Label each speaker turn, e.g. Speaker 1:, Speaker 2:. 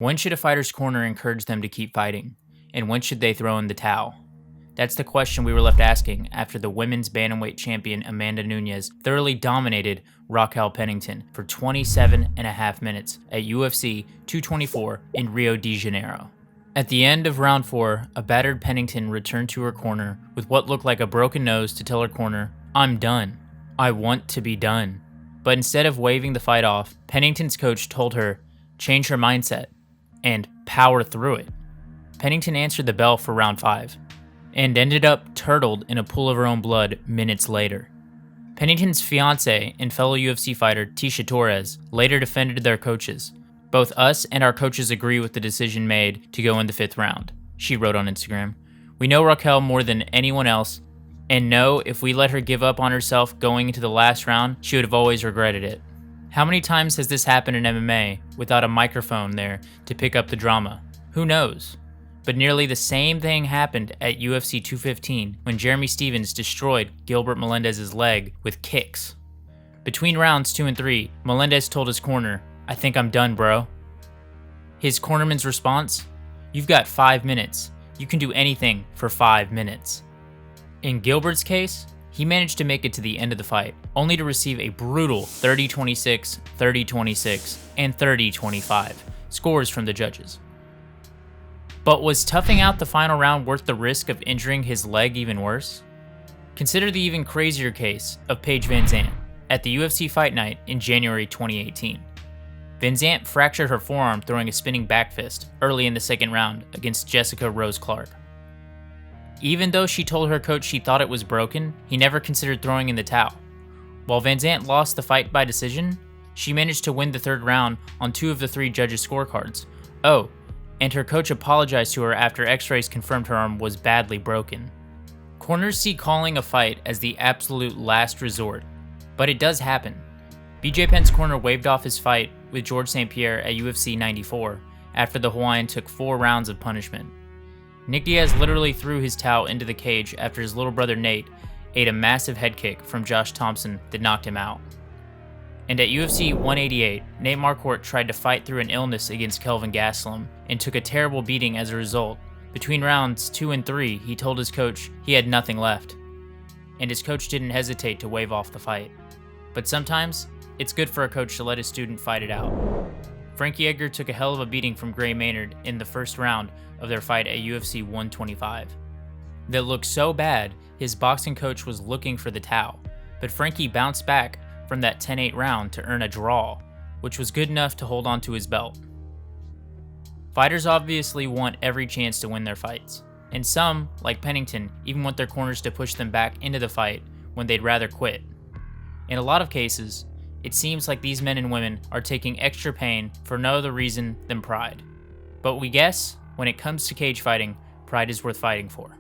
Speaker 1: When should a fighter's corner encourage them to keep fighting? And when should they throw in the towel? That's the question we were left asking after the women's bantamweight champion Amanda Nunes thoroughly dominated Raquel Pennington for 27.5 minutes at UFC 224 in Rio de Janeiro. At the end of round 4, a battered Pennington returned to her corner with what looked like a broken nose to tell her corner, "I'm done. I want to be done." But instead of waving the fight off, Pennington's coach told her, change her mindset and power through it. Pennington answered the bell for round 5 and ended up turtled in a pool of her own blood minutes later. Pennington's fiancé and fellow UFC fighter Tisha Torres later defended their coaches. "Both us and our coaches agree with the decision made to go in the 5th round," she wrote on Instagram. "We know Raquel more than anyone else and know if we let her give up on herself going into the last round, she would have always regretted it." How many times has this happened in MMA without a microphone there to pick up the drama? Who knows? But nearly the same thing happened at UFC 215 when Jeremy Stephens destroyed Gilbert Melendez's leg with kicks. Between rounds 2 and 3, Melendez told his corner, "I think I'm done, bro." His cornerman's response? "You've got 5 minutes. You can do anything for 5 minutes." In Gilbert's case, he managed to make it to the end of the fight, only to receive a brutal 30-26, 30-26, and 30-25 scores from the judges. But was toughing out the final round worth the risk of injuring his leg even worse? Consider the even crazier case of Paige VanZant at the UFC Fight Night in January 2018. VanZant fractured her forearm throwing a spinning back fist early in the 2nd round against Jessica Rose Clark. Even though she told her coach she thought it was broken, he never considered throwing in the towel. While VanZant lost the fight by decision, she managed to win the 3rd round on 2 of the 3 judges' scorecards. Oh, and her coach apologized to her after x-rays confirmed her arm was badly broken. Corners see calling a fight as the absolute last resort, but it does happen. BJ Penn's corner waved off his fight with George St. Pierre at UFC 94 after the Hawaiian took 4 rounds of punishment. Nick Diaz literally threw his towel into the cage after his little brother Nate ate a massive head kick from Josh Thompson that knocked him out. And at UFC 188, Nate Marquardt tried to fight through an illness against Kelvin Gastelum and took a terrible beating as a result. Between rounds 2 and 3, he told his coach he had nothing left. And his coach didn't hesitate to wave off the fight. But sometimes, it's good for a coach to let his student fight it out. Frankie Edgar took a hell of a beating from Gray Maynard in the 1st round of their fight at UFC 125. That looked so bad, his boxing coach was looking for the towel, but Frankie bounced back from that 10-8 round to earn a draw, which was good enough to hold on to his belt. Fighters obviously want every chance to win their fights, and some, like Pennington, even want their corners to push them back into the fight when they'd rather quit. In a lot of cases, it seems like these men and women are taking extra pain for no other reason than pride. But we guess, when it comes to cage fighting, pride is worth fighting for.